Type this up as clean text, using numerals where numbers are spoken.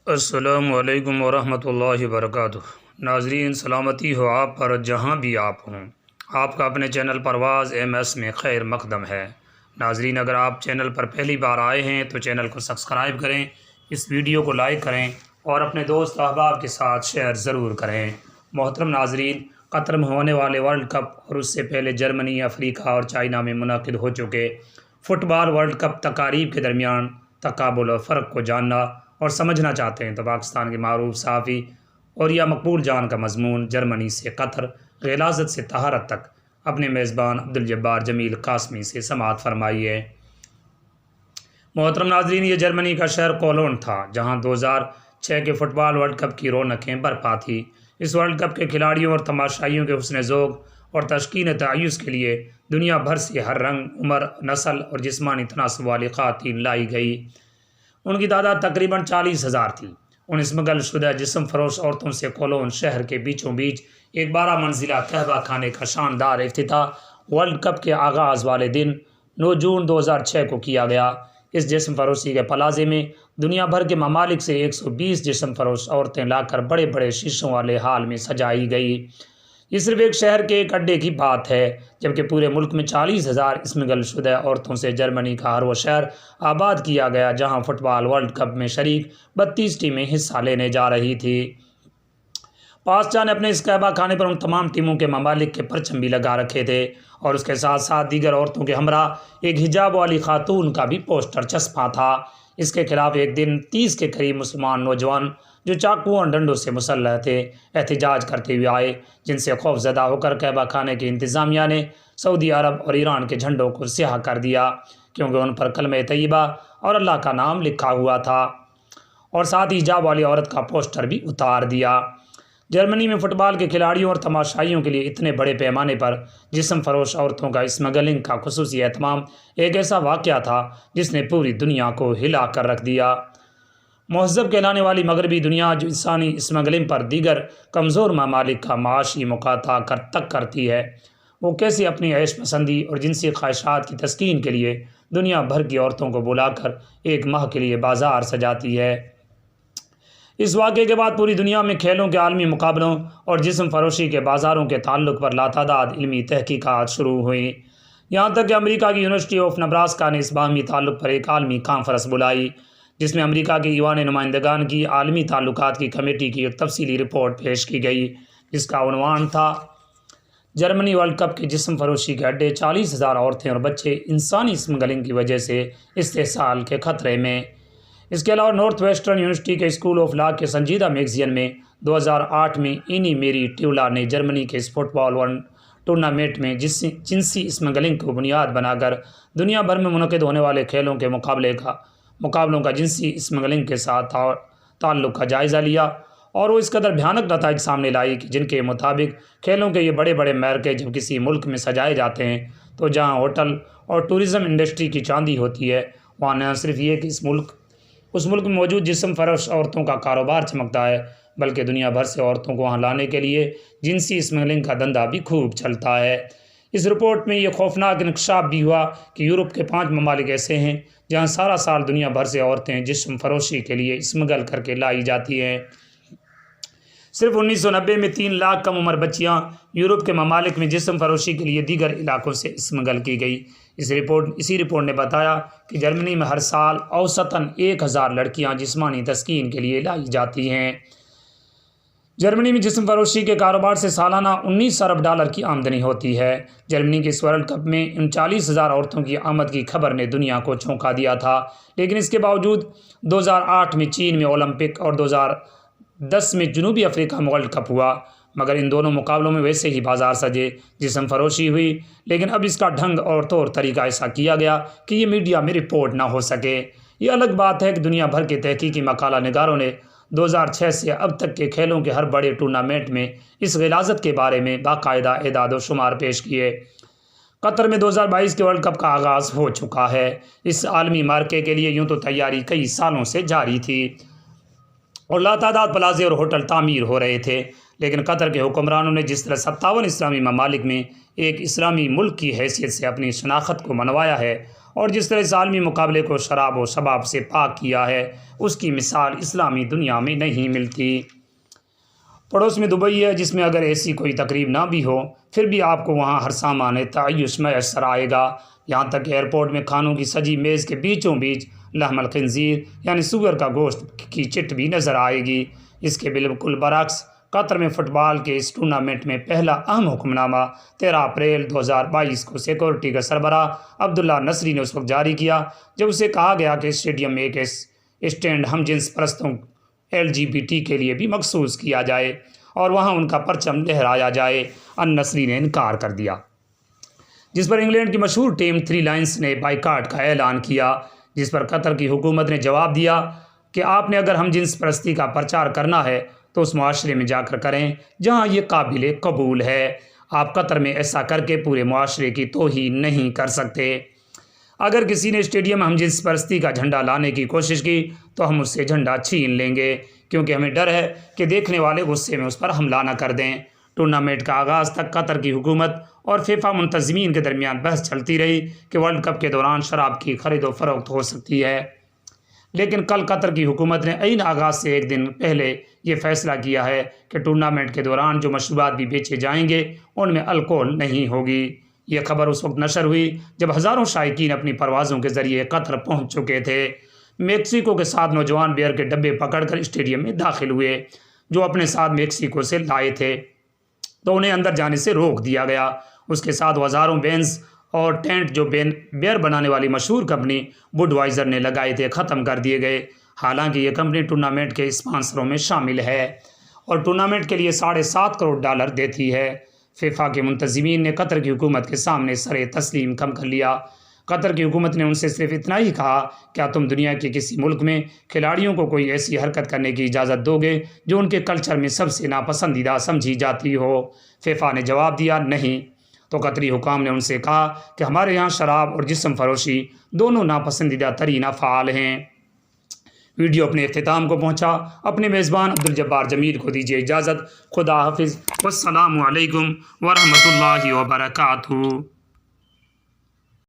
السلام علیکم ورحمۃ اللہ وبرکاتہ۔ ناظرین، سلامتی ہو آپ پر جہاں بھی آپ ہوں۔ آپ کا اپنے چینل پرواز MS میں خیر مقدم ہے۔ ناظرین، اگر آپ چینل پر پہلی بار آئے ہیں تو چینل کو سبسکرائب کریں، اس ویڈیو کو لائک کریں اور اپنے دوست احباب کے ساتھ شیئر ضرور کریں۔ محترم ناظرین، قطر میں ہونے والے ورلڈ کپ اور اس سے پہلے جرمنی، افریقہ اور چائنا میں منعقد ہو چکے فٹ بال ورلڈ کپ تقاریب کے درمیان تقابل اور فرق کو جاننا اور سمجھنا چاہتے ہیں تو پاکستان کے معروف صحافی اور یا مقبول جان کا مضمون جرمنی سے قطر، غلاظت سے طہارت تک، اپنے میزبان عبدالجبار جمیل قاسمی سے سماعت فرمائیے۔ محترم ناظرین، یہ جرمنی کا شہر کولون تھا جہاں 2006 کے فٹ بال ورلڈ کپ کی رونقیں برپا تھی۔ اس ورلڈ کپ کے کھلاڑیوں اور تماشائیوں کے حسن ذوق اور تشکیل تیز کے لیے دنیا بھر سے ہر رنگ، عمر، نسل اور جسمانی تناسب والی خواتین لائی گئی۔ ان کی تعداد تقریباً 40,000 تھی۔ ان اسمگل شدہ جسم فروش عورتوں سے کولون شہر کے بیچوں بیچ ایک 12 منزلہ قہوہ خانے کا شاندار افتتاح ورلڈ کپ کے آغاز والے دن 9 جون 2006 کو کیا گیا۔ اس جسم فروشی کے پلازے میں دنیا بھر کے ممالک سے 120 جسم فروش عورتیں لا کر بڑے بڑے شیشوں والے ہال میں سجائی گئی۔ یہ صرف ایک شہر کے ایک اڈے کی بات ہے، جبکہ پورے ملک میں 40,000 اسمگل شدہ عورتوں سے جرمنی کا ہر وہ شہر آباد کیا گیا جہاں فٹ بال ورلڈ کپ میں شریک 32 ٹیمیں حصہ لینے جا رہی تھی۔ پاسچا نے اپنے اس قہوہ خانے پر ان تمام ٹیموں کے ممالک کے پرچم بھی لگا رکھے تھے اور اس کے ساتھ ساتھ دیگر عورتوں کے ہمراہ ایک حجاب والی خاتون کا بھی پوسٹر چسپاں تھا۔ اس کے خلاف ایک دن 30 کے قریب مسلمان نوجوان جو چاقوؤں اور ڈنڈوں سے مسلح تھے احتجاج کرتے ہوئے آئے، جن سے خوف زدہ ہو کر قہوہ خانے کی انتظامیہ نے سعودی عرب اور ایران کے جھنڈوں کو سیاہ کر دیا، کیونکہ ان پر کلمہ طیبہ اور اللہ کا نام لکھا ہوا تھا، اور ساتھ ہی حجاب والی عورت کا پوسٹر بھی اتار دیا۔ جرمنی میں فٹ بال کے کھلاڑیوں اور تماشائیوں کے لیے اتنے بڑے پیمانے پر جسم فروش عورتوں کا اسمگلنگ کا خصوصی اہتمام ایک ایسا واقعہ تھا جس نے پوری دنیا کو ہلا کر رکھ دیا۔ مہذب کہلانے والی مغربی دنیا جو انسانی اسمگلنگ پر دیگر کمزور ممالک کا معاشی مقاطع تک کرتی ہے، وہ کیسے اپنی عیش پسندی اور جنسی خواہشات کی تسکین کے لیے دنیا بھر کی عورتوں کو بلا کر ایک ماہ کے لیے بازار سجاتی ہے۔ اس واقعے کے بعد پوری دنیا میں کھیلوں کے عالمی مقابلوں اور جسم فروشی کے بازاروں کے تعلق پر لاتعداد علمی تحقیقات شروع ہوئیں، یہاں تک کہ امریکہ کی یونیورسٹی آف نبراسکا نے اس باہمی تعلق پر ایک عالمی کانفرنس بلائی جس میں امریکہ کے ایوان نمائندگان کی عالمی تعلقات کی کمیٹی کی ایک تفصیلی رپورٹ پیش کی گئی جس کا عنوان تھا جرمنی ورلڈ کپ کے جسم فروشی کے اڈے، 40,000 عورتیں اور بچے انسانی اسمگلنگ کی وجہ سے استحصال کے خطرے میں۔ اس کے علاوہ نارتھ ویسٹرن یونیورسٹی کے اسکول آف لا کے سنجیدہ میگزین میں 2008 میں اینی میری ٹیولا نے جرمنی کے اس فٹ بال ٹورنامنٹ میں جنسی اسمگلنگ کو بنیاد بنا کر دنیا بھر میں منعقد ہونے والے کھیلوں کے مقابلوں کا جنسی اسمگلنگ کے ساتھ تعلق کا جائزہ لیا، اور وہ اس قدر بھیانک نتائج سامنے لائی کہ جن کے مطابق کھیلوں کے یہ بڑے بڑے میرکے جب کسی ملک میں سجائے جاتے ہیں تو جہاں ہوٹل اور ٹورزم انڈسٹری کی چاندی ہوتی ہے، وہاں نہ صرف یہ کہ اس ملک میں موجود جسم فروش عورتوں کا کاروبار چمکتا ہے، بلکہ دنیا بھر سے عورتوں کو وہاں لانے کے لیے جنسی اسمگلنگ کا دھندا بھی خوب چلتا ہے۔ اس رپورٹ میں یہ خوفناک انکشاف بھی ہوا کہ یورپ کے 5 ممالک ایسے ہیں جہاں سارا سال دنیا بھر سے عورتیں جسم فروشی کے لیے اسمگل کر کے لائی جاتی ہیں۔ صرف 1990 میں 3 لاکھ کم عمر بچیاں یورپ کے ممالک میں جسم فروشی کے لیے دیگر علاقوں سے اسمگل کی گئی۔ اسی رپورٹ نے بتایا کہ جرمنی میں ہر سال اوسطاً 1,000 لڑکیاں جسمانی تسکین کے لیے لائی جاتی ہیں۔ جرمنی میں جسم فروشی کے کاروبار سے سالانہ 19 ارب ڈالر کی آمدنی ہوتی ہے۔ جرمنی کے اس ورلڈ کپ میں ان 40,000 عورتوں کی آمد کی خبر نے دنیا کو چونکا دیا تھا، لیکن اس کے باوجود 2008 میں چین میں اولمپک اور 2010 میں جنوبی افریقہ میں ورلڈ کپ ہوا، مگر ان دونوں مقابلوں میں ویسے ہی بازار سجے، جسم فروشی ہوئی، لیکن اب اس کا ڈھنگ اور طور طریقہ ایسا کیا گیا کہ یہ میڈیا میں رپورٹ نہ ہو سکے۔ یہ الگ بات ہے کہ دنیا بھر کے تحقیقی مقالہ نگاروں نے 2006 سے اب تک کے کھیلوں کے ہر بڑے ٹورنامنٹ میں اس غلاظت کے بارے میں باقاعدہ اعداد و شمار پیش کیے۔ قطر میں 2022 کے ورلڈ کپ کا آغاز ہو چکا ہے۔ اس عالمی مارکے کے لیے یوں تو تیاری کئی سالوں سے جاری تھی اور لاتعداد پلازے اور ہوٹل تعمیر ہو رہے تھے، لیکن قطر کے حکمرانوں نے جس طرح 57 اسلامی ممالک میں ایک اسلامی ملک کی حیثیت سے اپنی شناخت کو منوایا ہے اور جس طرح اس عالمی مقابلے کو شراب و شباب سے پاک کیا ہے، اس کی مثال اسلامی دنیا میں نہیں ملتی۔ پڑوس میں دبئی ہے، جس میں اگر ایسی کوئی تقریب نہ بھی ہو پھر بھی آپ کو وہاں ہر سامان تعیش میسر آئے گا، یہاں تک کہ ایئرپورٹ میں کھانوں کی سجی میز کے بیچوں بیچ لحم الخنزیر یعنی سور کا گوشت کی چٹ بھی نظر آئے گی۔ اس کے بالکل برعکس قطر میں فٹ بال کے اس ٹورنامنٹ میں پہلا اہم حکم نامہ 13 اپریل 2022 کو سیکورٹی کا سربراہ عبداللہ نصری نے اس وقت جاری کیا جب اسے کہا گیا کہ اسٹیڈیم میں ایک اسٹینڈ ہم جنس پرستوں LGBT کے لیے بھی مخصوص کیا جائے اور وہاں ان کا پرچم لہرایا جائے۔ النصری نے انکار کر دیا، جس پر انگلینڈ کی مشہور ٹیم 3 لائنز نے بائیکاٹ کا اعلان کیا، جس پر قطر کی حکومت نے جواب دیا کہ آپ نے اگر ہم جنس پرستی کا پرچار کرنا ہے تو اس معاشرے میں جا کر کریں جہاں یہ قابل قبول ہے، آپ قطر میں ایسا کر کے پورے معاشرے کی توہین نہیں کر سکتے۔ اگر کسی نے اسٹیڈیم ہم جنس پرستی کا جھنڈا لانے کی کوشش کی تو ہم اس سے جھنڈا چھین لیں گے، کیونکہ ہمیں ڈر ہے کہ دیکھنے والے غصے میں اس پر حملہ نہ کر دیں۔ ٹورنامنٹ کا آغاز تک قطر کی حکومت اور فیفا منتظمین کے درمیان بحث چلتی رہی کہ ورلڈ کپ کے دوران شراب کی خرید و فروخت ہو سکتی ہے، لیکن کل قطر کی حکومت نے عین آغاز سے ایک دن پہلے یہ فیصلہ کیا ہے کہ ٹورنامنٹ کے دوران جو مشروبات بھی بیچے جائیں گے ان میں الکوہل نہیں ہوگی۔ یہ خبر اس وقت نشر ہوئی جب ہزاروں شائقین اپنی پروازوں کے ذریعے قطر پہنچ چکے تھے۔ میکسیکو کے 7 نوجوان بیئر کے ڈبے پکڑ کر اسٹیڈیم میں داخل ہوئے جو اپنے ساتھ میکسیکو سے لائے تھے، تو انہیں اندر جانے سے روک دیا گیا۔ اس کے ساتھ ہزاروں بینز اور ٹینٹ جو بیئر بنانے والی مشہور کمپنی بڈوائزر نے لگائے تھے ختم کر دیے گئے، حالانکہ یہ کمپنی ٹورنامنٹ کے اسپانسروں میں شامل ہے اور ٹورنامنٹ کے لیے $7.5 کروڑ دیتی ہے۔ فیفا کے منتظمین نے قطر کی حکومت کے سامنے سر تسلیم کم کر لیا۔ قطر کی حکومت نے ان سے صرف اتنا ہی کہا، کیا تم دنیا کے کسی ملک میں کھلاڑیوں کو کوئی ایسی حرکت کرنے کی اجازت دو گے جو ان کے کلچر میں سب سے ناپسندیدہ سمجھی جاتی ہو؟ فیفا نے جواب دیا نہیں، تو قطری حکام نے ان سے کہا کہ ہمارے یہاں شراب اور جسم فروشی دونوں ناپسندیدہ ترین افعال ہیں۔ ویڈیو اپنے اختتام کو پہنچا۔ اپنے میزبان عبدالجبار جمیل کو دیجیے اجازت۔ خدا حافظ، والسلام علیکم ورحمۃ اللہ وبرکاتہ۔